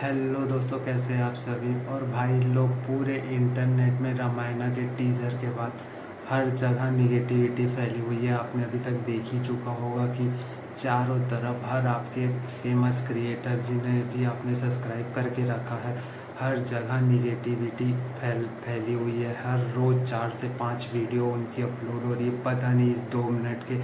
Hello दोस्तों, कैसे हैं आप सभी। और भाई लोग पूरे इंटरनेट में रामायणा के टीज़र के बाद हर जगह निगेटिविटी फैली हुई है। आपने अभी तक देख ही चुका होगा कि चारों तरफ हर आपके फेमस क्रिएटर जिन्हें भी आपने सब्सक्राइब करके रखा है, हर जगह निगेटिविटी फैली हुई है। हर रोज़ 4 से 5 वीडियो उनकी अपलोड हो रही है। पता नहीं इस 2 मिनट के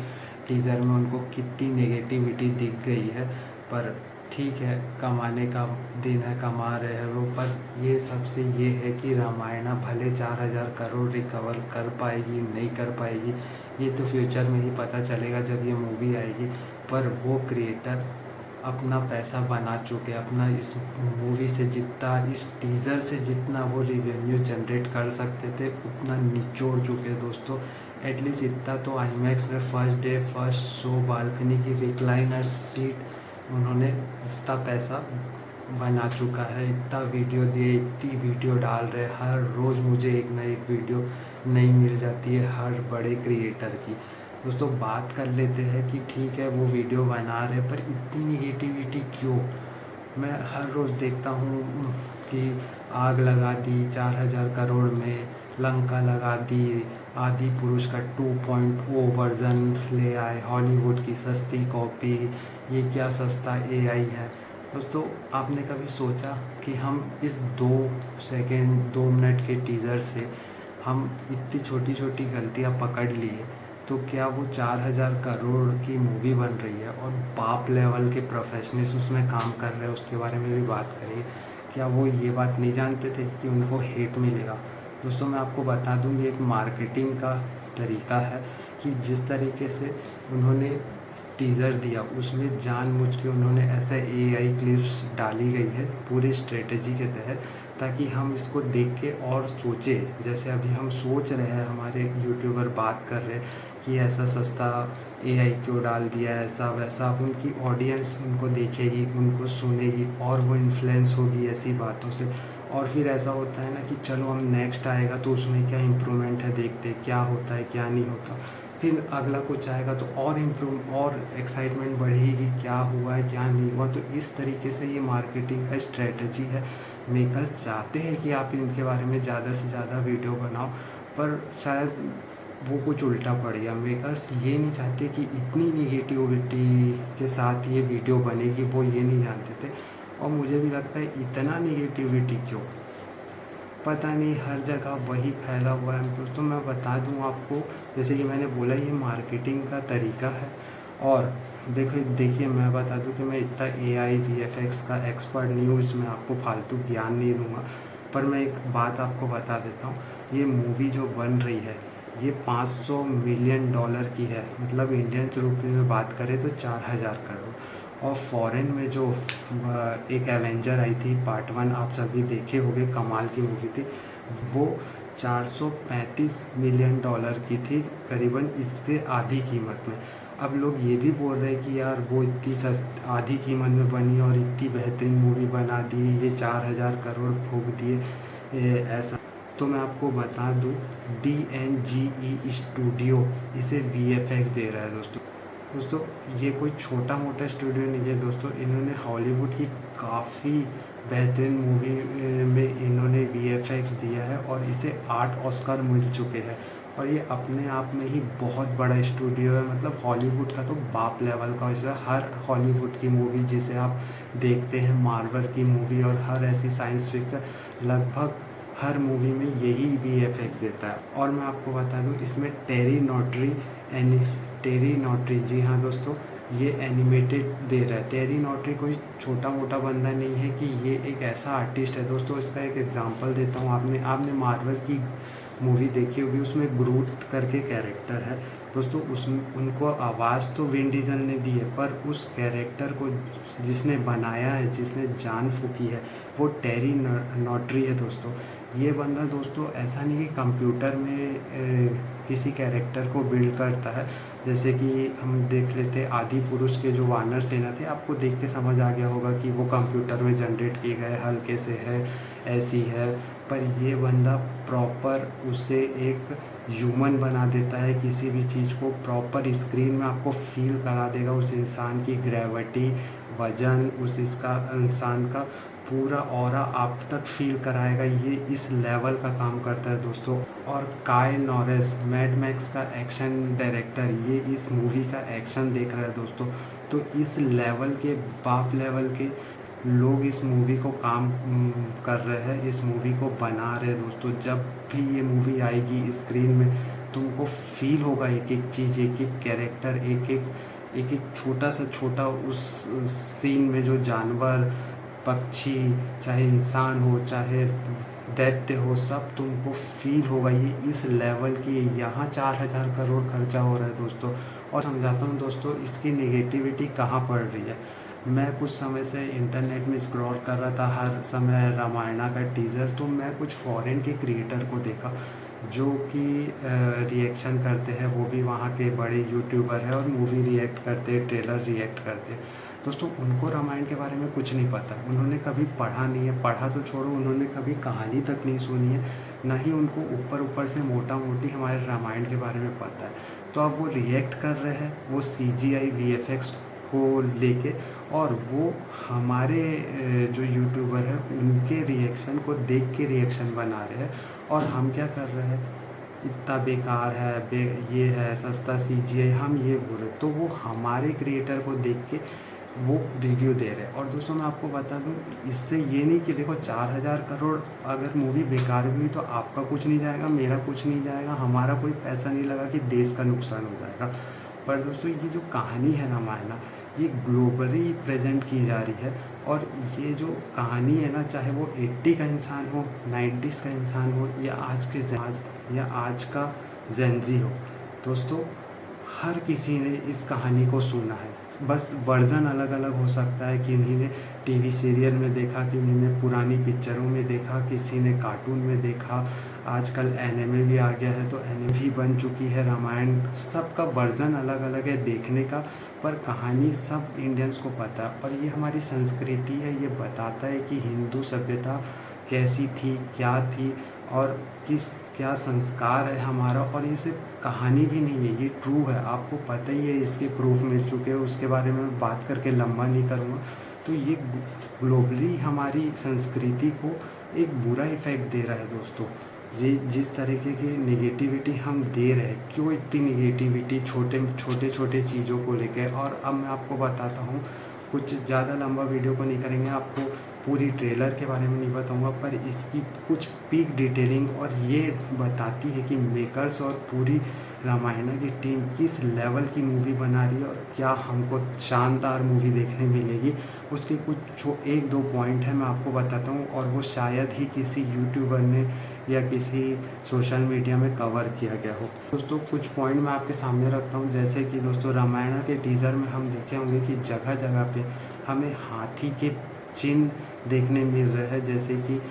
टीज़र में उनको कितनी नेगेटिविटी दिख गई है। पर ठीक है, कमाने का दिन है, कमा रहे हैं वो। पर ये सबसे ये है कि रामायणा भले 4,000 करोड़ रिकवर कर पाएगी नहीं कर पाएगी, ये तो फ्यूचर में ही पता चलेगा जब ये मूवी आएगी। पर वो क्रिएटर अपना पैसा बना चुके, अपना इस मूवी से जितना, इस टीज़र से जितना वो रिवेन्यू जनरेट कर सकते थे उतना निचोड़ चुके दोस्तों। एटलीस्ट इतना तो आईमैक्स में first day first show balcony की रिक्लाइनर सीट उन्होंने इतना पैसा बना चुका है। इतना वीडियो दिए, इतनी वीडियो डाल रहे, हर रोज़ मुझे एक ना एक वीडियो नई मिल जाती है हर बड़े क्रिएटर की। दोस्तों बात कर लेते हैं कि ठीक है वो वीडियो बना रहे, पर इतनी निगेटिविटी क्यों। मैं हर रोज़ देखता हूँ कि आग लगा दी 4,000 करोड़ में, लंका लगा दी, आदि पुरुष का 2.0 वर्ज़न ले आए, हॉलीवुड की सस्ती कॉपी, ये क्या सस्ता एआई है। दोस्तों आपने कभी सोचा कि हम इस 2 सेकंड 2 मिनट के टीज़र से हम इतनी छोटी छोटी गलतियां पकड़ लिए तो क्या वो 4,000 करोड़ की मूवी बन रही है और बाप लेवल के प्रोफेशनल्स उसमें काम कर रहे हैं, उसके बारे में भी बात करेंगे। क्या वो ये बात नहीं जानते थे कि उनको हेट मिलेगा। दोस्तों मैं आपको बता दूं, ये एक मार्केटिंग का तरीका है कि जिस तरीके से उन्होंने टीज़र दिया उसमें जानबूझ के उन्होंने ऐसा एआई क्लिप्स डाली गई है पूरी स्ट्रेटजी के तहत, ताकि हम इसको देख के और सोचें। जैसे अभी हम सोच रहे हैं, हमारे यूट्यूबर बात कर रहे हैं कि ऐसा सस्ता एआई क्यों डाल दिया, ऐसा वैसा। अब उनकी ऑडियंस उनको देखेगी, उनको सुनेगी और वो इन्फ्लुएंस होगी ऐसी बातों से। और फिर ऐसा होता है ना कि चलो हम नेक्स्ट आएगा तो उसमें क्या इम्प्रूवमेंट है, देखते क्या होता है क्या नहीं होता। फिर अगला कुछ आएगा तो और इम्प्रूव और एक्साइटमेंट बढ़ेगी कि क्या हुआ है क्या नहीं हुआ। तो इस तरीके से ये मार्केटिंग का स्ट्रेटजी है। मेकर्स चाहते हैं कि आप इनके बारे में ज़्यादा से ज़्यादा वीडियो बनाओ, पर शायद वो कुछ उल्टा पड़ गया। मेकर्स ये नहीं चाहते कि इतनी निगेटिविटी के साथ ये वीडियो बनेगी, वो ये नहीं जानते थे। और मुझे भी लगता है इतना निगेटिविटी क्यों, पता नहीं, हर जगह वही फैला हुआ है। दोस्तों मैं बता दूं आपको, जैसे कि मैंने बोला ये मार्केटिंग का तरीका है। और देखिए मैं बता दूं कि मैं इतना एआई वीएफएक्स का एक्सपर्ट नहीं हूँ, इसमें आपको फालतू ज्ञान नहीं दूंगा। पर मैं एक बात आपको बता देता हूँ, ये मूवी जो बन रही है ये 500 मिलियन डॉलर की है। मतलब इंडियन रुपये में बात करें तो 4,000 करोड़। और फॉरेन में जो एक एवेंजर आई थी पार्ट 1, आप सभी देखे होंगे, कमाल की मूवी थी। वो 435 मिलियन डॉलर की थी, करीबन इससे आधी कीमत में। अब लोग ये भी बोल रहे हैं कि यार वो इतनी आधी कीमत में बनी और इतनी बेहतरीन मूवी बना दी, ये 4,000 करोड़ फूंक दिए ऐसा। तो मैं आपको बता दूं, DNGE स्टूडियो इसे VFX दे रहा है दोस्तों। ये कोई छोटा मोटा स्टूडियो नहीं है दोस्तों। इन्होंने हॉलीवुड की काफ़ी बेहतरीन मूवी में इन्होंने VFX दिया है और इसे 8 ऑस्कर मिल चुके हैं। और ये अपने आप में ही बहुत बड़ा स्टूडियो है। मतलब हॉलीवुड का तो बाप लेवल का है। हर हॉलीवुड की मूवी जिसे आप देखते हैं, मार्वल की मूवी और हर ऐसी साइंस फिक्शन, लगभग हर मूवी में यही VFX देता है। और मैं आपको बता दूं, इसमें टेरी नॉटरी, जी हाँ दोस्तों, ये एनिमेटेड दे रहा है। टेरी नॉटरी कोई छोटा मोटा बंदा नहीं है कि ये एक ऐसा आर्टिस्ट है दोस्तों। इसका एक एग्जांपल देता हूँ, आपने मार्वल की मूवी देखी होगी, उसमें ग्रूट करके कैरेक्टर है दोस्तों। उसमें उनको आवाज़ तो विन डीजल ने दी है, पर उस कैरेक्टर को जिसने बनाया है, जिसने जान फूकी है, वो टेरी नॉटरी है दोस्तों। ये बंदा दोस्तों ऐसा नहीं कि कंप्यूटर में किसी कैरेक्टर को बिल्ड करता है। जैसे कि हम देख लेते आदि पुरुष के जो वानर सेना थे, आपको देख के समझ आ गया होगा कि वो कंप्यूटर में जनरेट किए गए हल्के से है, ऐसी है। पर ये बंदा प्रॉपर उसे एक ह्यूमन बना देता है, किसी भी चीज़ को प्रॉपर स्क्रीन में आपको फील करा देगा उस इंसान की ग्रेविटी, वजन, उस इसका इंसान का पूरा ऑरा आप तक फील कराएगा। ये इस लेवल का काम करता है दोस्तों। और काय नॉरिस, मैड मैक्स का एक्शन डायरेक्टर, ये इस मूवी का एक्शन देख रहा है दोस्तों। तो इस लेवल के, बाप लेवल के लोग इस मूवी को काम कर रहे हैं, इस मूवी को बना रहे हैं दोस्तों। जब भी ये मूवी आएगी स्क्रीन में, तुमको फील होगा एक एक चीज़, एक एक कैरेक्टर, एक एक छोटा से छोटा उस सीन में जो जानवर, पक्षी, चाहे इंसान हो, चाहे दैत्य हो, सब तुमको फील होगा। ये इस लेवल की, यहाँ 4,000 करोड़ खर्चा हो रहा है दोस्तों। और समझाता हूँ दोस्तों इसकी नेगेटिविटी कहाँ पड़ रही है। मैं कुछ समय से इंटरनेट में स्क्रॉल कर रहा था, हर समय रामायणा का टीज़र, तो मैं कुछ फॉरेन के क्रिएटर को देखा जो कि रिएक्शन करते हैं। वो भी वहाँ के बड़े यूट्यूबर हैं और मूवी रिएक्ट करते हैं, ट्रेलर रिएक्ट करते हैं दोस्तों। उनको रामायण के बारे में कुछ नहीं पता, उन्होंने कभी पढ़ा नहीं है, पढ़ा तो छोड़ो, उन्होंने कभी कहानी तक नहीं सुनी है, ना ही उनको ऊपर ऊपर से मोटा मोटी हमारे रामायण के बारे में पता है। तो अब वो रिएक्ट कर रहे हैं वो CGI VFX को लेके, और वो हमारे जो यूट्यूबर हैं उनके रिएक्शन को देख के रिएक्शन बना रहे हैं। और हम क्या कर रहे हैं, इतना बेकार है, ये है सस्ता CGI, हम ये बोल रहे, तो वो हमारे क्रिएटर को देख के वो रिव्यू दे रहे हैं। और दोस्तों मैं आपको बता दूं, इससे ये नहीं कि देखो 4,000 करोड़ अगर मूवी बेकार भी हुई तो आपका कुछ नहीं जाएगा, मेरा कुछ नहीं जाएगा, हमारा कोई पैसा नहीं लगा कि देश का नुकसान हो जाएगा। पर दोस्तों ये जो कहानी है रामायण, ये ग्लोबली प्रेजेंट की जा रही है। और ये जो कहानी है ना, चाहे वो 80 का इंसान हो, 90s का इंसान हो, या आज का जेनजी हो दोस्तों, हर किसी ने इस कहानी को सुना है। बस वर्ज़न अलग अलग हो सकता है, किन्हीं ने टीवी सीरियल में देखा, किन्हीं ने पुरानी पिक्चरों में देखा, किसी ने कार्टून में देखा, आजकल एनिमे भी आ गया है तो एनिमे भी बन चुकी है रामायण। सबका वर्ज़न अलग अलग है देखने का, पर कहानी सब इंडियंस को पता है। और ये हमारी संस्कृति है, ये बताता है कि हिंदू सभ्यता कैसी थी, क्या थी, और क्या संस्कार है हमारा। और ये सिर्फ कहानी भी नहीं है, ये ट्रू है, आपको पता ही है, इसके प्रूफ मिल चुके हैं, उसके बारे में बात करके लंबा नहीं करूँगा। तो ये ग्लोबली हमारी संस्कृति को एक बुरा इफ़ेक्ट दे रहा है दोस्तों। ये जिस तरीके की नेगेटिविटी हम दे रहे हैं, क्यों इतनी नेगेटिविटी छोटे छोटे चीज़ों को लेकर। और अब मैं आपको बताता हूँ, कुछ ज़्यादा लंबा वीडियो को नहीं करेंगे, आपको पूरी ट्रेलर के बारे में नहीं बताऊंगा, पर इसकी कुछ पीक डिटेलिंग और ये बताती है कि मेकर्स और पूरी रामायण की टीम किस लेवल की मूवी बना रही है और क्या हमको शानदार मूवी देखने मिलेगी। उसके कुछ 1-2 पॉइंट है मैं आपको बताता हूँ, और वो शायद ही किसी यूट्यूबर ने या किसी सोशल मीडिया में कवर किया गया हो। दोस्तों कुछ पॉइंट मैं आपके सामने रखता हूँ, जैसे कि दोस्तों रामायण के टीज़र में हम देखे होंगे कि जगह जगह पे हमें हाथी के चिन्ह देखने मिल रहे हैं। जैसे कि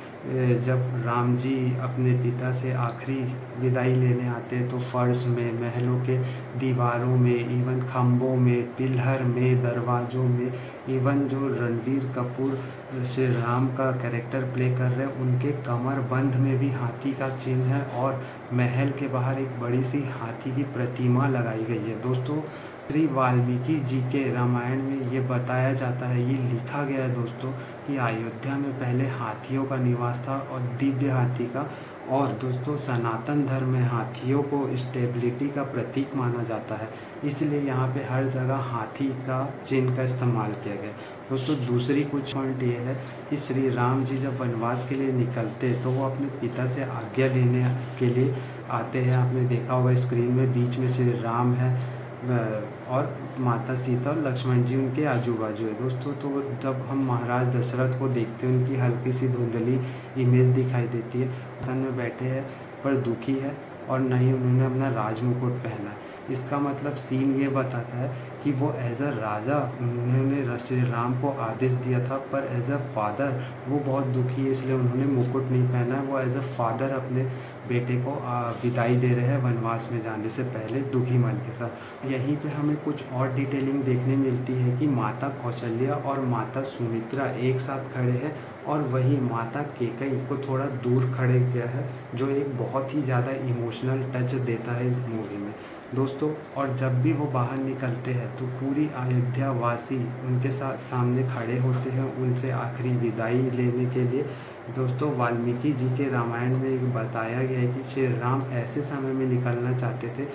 जब राम जी अपने पिता से आखिरी विदाई लेने आते हैं तो फर्श में, महलों के दीवारों में, इवन खम्भों में, पिलर में, दरवाज़ों में, इवन जो रणवीर कपूर श्री राम का कैरेक्टर प्ले कर रहे हैं उनके कमर बंध में भी हाथी का चिन्ह है। और महल के बाहर एक बड़ी सी हाथी की प्रतिमा लगाई गई है। दोस्तों श्री वाल्मीकि जी के रामायण में ये बताया जाता है, ये लिखा गया है दोस्तों, कि अयोध्या में पहले हाथियों का निवास था और दिव्य हाथी का। और दोस्तों सनातन धर्म में हाथियों को स्टेबिलिटी का प्रतीक माना जाता है, इसलिए यहाँ पे हर जगह हाथी का चिन्ह का इस्तेमाल किया गया। दोस्तों दूसरी कुछ पॉइंट ये है कि श्री राम जी जब वनवास के लिए निकलते तो वो अपने पिता से आज्ञा लेने के लिए आते हैं। आपने देखा होगा स्क्रीन में, बीच में श्री राम है और माता सीता और लक्ष्मण जी उनके आजू बाजू है दोस्तों। तो जब हम महाराज दशरथ को देखते हैं, उनकी हल्की सी धुंधली इमेज दिखाई देती है, सन में बैठे हैं पर दुखी है, और न ही उन्होंने अपना राज मुकुट पहना है। इसका मतलब सीन ये बताता है कि वो एज अ राजा उन्होंने श्री राम को आदेश दिया था, पर एज अ फादर वो बहुत दुखी है, इसलिए उन्होंने मुकुट नहीं पहना है। वो एज अ फादर अपने बेटे को विदाई दे रहे हैं वनवास में जाने से पहले, दुखी मन के साथ। यहीं पे हमें कुछ और डिटेलिंग देखने मिलती है कि माता कौशल्या और माता सुमित्रा एक साथ खड़े हैं, और वहीं माता कैकेयी को थोड़ा दूर खड़े किया है, जो एक बहुत ही ज़्यादा इमोशनल टच देता है इस मूवी में। दोस्तों। और जब भी वो बाहर निकलते हैं तो पूरी अयोध्या वासी उनके साथ सामने खड़े होते हैं उनसे आखिरी विदाई लेने के लिए। दोस्तों, वाल्मीकि जी के रामायण में एक बताया गया है कि श्री राम ऐसे समय में निकलना चाहते थे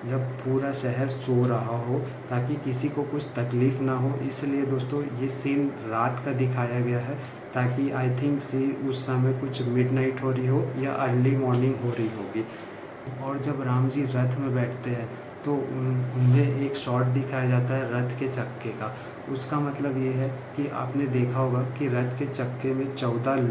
जब पूरा शहर सो रहा हो, ताकि किसी को कुछ तकलीफ़ ना हो। इसलिए दोस्तों ये सीन रात का दिखाया गया है, ताकि आई थिंक सी उस समय कुछ मिडनाइट हो रही हो या अर्ली मॉर्निंग हो रही होगी। और जब राम जी रथ में बैठते हैं तो उन्हें एक शॉट दिखाया जाता है रथ के चक्के का। उसका मतलब ये है कि आपने देखा होगा कि रथ के चक्के में 14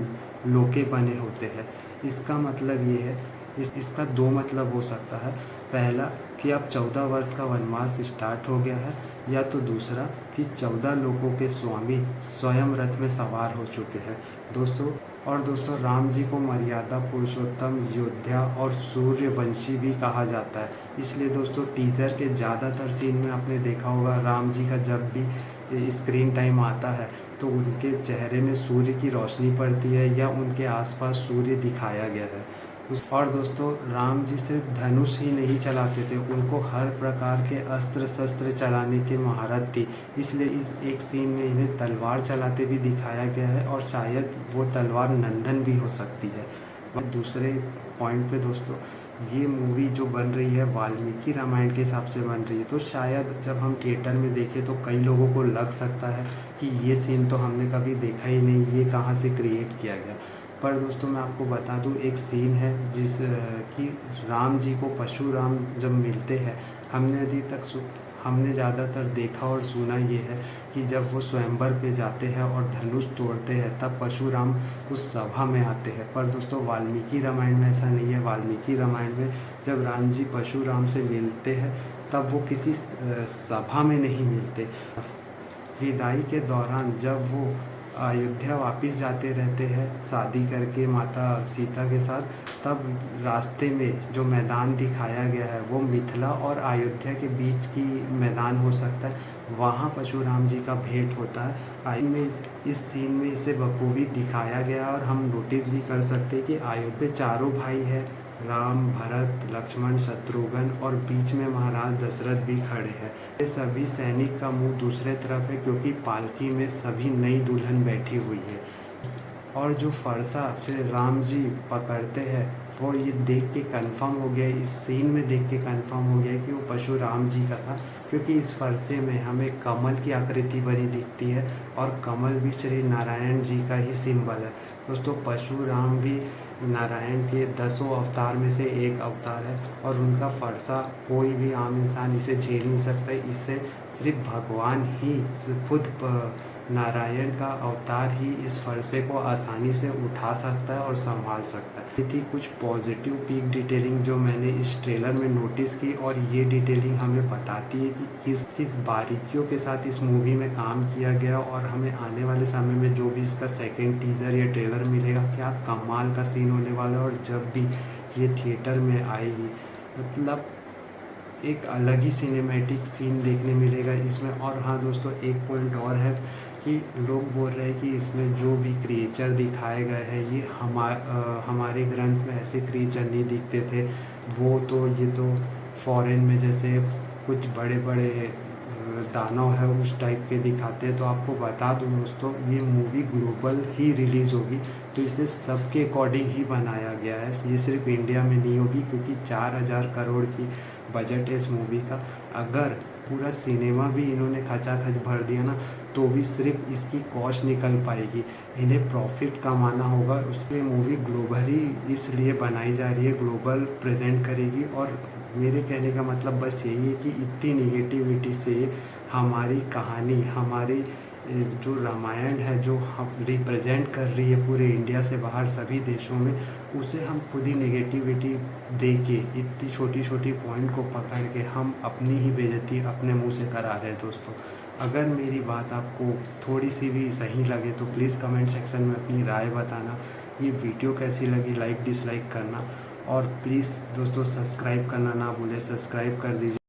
लोके बने होते हैं। इसका मतलब ये है, इसका दो मतलब हो सकता है। पहला कि अब 14 वर्ष का वनवास स्टार्ट हो गया है, या तो दूसरा कि 14 लोगों के स्वामी स्वयं रथ में सवार हो चुके हैं दोस्तों। और दोस्तों, राम जी को मर्यादा पुरुषोत्तम, योद्धा और सूर्यवंशी भी कहा जाता है। इसलिए दोस्तों टीज़र के ज़्यादातर सीन में आपने देखा होगा राम जी का जब भी स्क्रीन टाइम आता है तो उनके चेहरे में सूर्य की रोशनी पड़ती है या उनके आसपास सूर्य दिखाया गया है। और दोस्तों, राम जी सिर्फ धनुष ही नहीं चलाते थे, उनको हर प्रकार के अस्त्र शस्त्र चलाने की महारत थी। इसलिए इस एक सीन में इन्हें तलवार चलाते भी दिखाया गया है, और शायद वो तलवार नंदन भी हो सकती है। और दूसरे पॉइंट पे दोस्तों, ये मूवी जो बन रही है वाल्मीकि रामायण के हिसाब से बन रही है, तो शायद जब हम थिएटर में देखें तो कई लोगों को लग सकता है कि ये सीन तो हमने कभी देखा ही नहीं, ये कहाँ से क्रिएट किया गया। पर दोस्तों, मैं आपको बता दूं, एक सीन है जिस कि राम जी को परशुराम जब मिलते हैं, हमने ज़्यादातर देखा और सुना ये है कि जब वो स्वयंवर पे जाते हैं और धनुष तोड़ते हैं तब परशुराम उस सभा में आते हैं। पर दोस्तों, वाल्मीकि रामायण में ऐसा नहीं है। वाल्मीकि रामायण में जब राम जी परशुराम से मिलते हैं तब वो किसी सभा में नहीं मिलते। विदाई के दौरान जब वो अयोध्या वापस जाते रहते हैं शादी करके माता सीता के साथ, तब रास्ते में जो मैदान दिखाया गया है वो मिथिला और अयोध्या के बीच की मैदान हो सकता है। वहाँ परशुराम जी का भेंट होता है। आई में इस सीन में इसे बखूबी दिखाया गया है, और हम नोटिस भी कर सकते हैं कि अयोध्या पे चारों भाई है, राम, भरत, लक्ष्मण, शत्रुघ्न, और बीच में महाराज दशरथ भी खड़े हैं। ये सभी सैनिक का मुंह दूसरे तरफ है, क्योंकि पालकी में सभी नई दुल्हन बैठी हुई है। और जो फरसा श्री राम जी पकड़ते हैं वो ये देख के कंफर्म हो गया, इस सीन में देख के कंफर्म हो गया कि वो परशुराम जी का था, क्योंकि इस फरसे में हमें कमल की आकृति बनी दिखती है, और कमल भी श्री नारायण जी का ही सिंबल है। दोस्तों, परशुराम भी नारायण के 10 अवतार में से एक अवतार है, और उनका फरसा कोई भी आम इंसान इसे झेल नहीं सकता। इसे सिर्फ भगवान ही खुद नारायण का अवतार ही इस फरसे को आसानी से उठा सकता है और संभाल सकता है। ये थी कुछ पॉजिटिव पीक डिटेलिंग जो मैंने इस ट्रेलर में नोटिस की, और ये डिटेलिंग हमें बताती है कि किस किस बारीकियों के साथ इस मूवी में काम किया गया, और हमें आने वाले समय में जो भी इसका सेकेंड टीज़र या ट्रेलर मिलेगा क्या कमाल का सीन होने वाला है। और जब भी ये थिएटर में आएगी, मतलब एक अलग ही सिनेमैटिक सीन देखने मिलेगा इसमें। और हाँ दोस्तों, एक पॉइंट और है कि लोग बोल रहे हैं कि इसमें जो भी क्रिएचर दिखाए गए हैं ये हमारे ग्रंथ में ऐसे क्रिएचर नहीं दिखते थे। ये तो फॉरेन में जैसे कुछ बड़े बड़े दानव है उस टाइप के दिखाते हैं। तो आपको बता दूं दोस्तों, ये मूवी ग्लोबल ही रिलीज़ होगी, तो इसे सबके अकॉर्डिंग ही बनाया गया है। ये सिर्फ इंडिया में नहीं होगी, क्योंकि 4000 करोड़ की बजट है इस मूवी का। अगर पूरा सिनेमा भी इन्होंने खचाखच भर दिया ना, तो भी सिर्फ इसकी कॉस्ट निकल पाएगी। इन्हें प्रॉफिट कमाना होगा, उसके मूवी ग्लोबली इसलिए बनाई जा रही है, ग्लोबल प्रेजेंट करेगी। और मेरे कहने का मतलब बस यही है कि इतनी निगेटिविटी से हमारी कहानी, हमारी जो रामायण है, जो हम रिप्रेजेंट कर रही है पूरे इंडिया से बाहर सभी देशों में, उसे हम खुद ही नेगेटिविटी दे के इतनी छोटी छोटी पॉइंट को पकड़ के हम अपनी ही बेइज्जती अपने मुंह से करा रहे हैं दोस्तों। अगर मेरी बात आपको थोड़ी सी भी सही लगे तो प्लीज़ कमेंट सेक्शन में अपनी राय बताना। ये वीडियो कैसी लगी लाइक डिसलाइक करना, और प्लीज़ दोस्तों सब्सक्राइब करना ना भूलें, सब्सक्राइब कर दीजिए।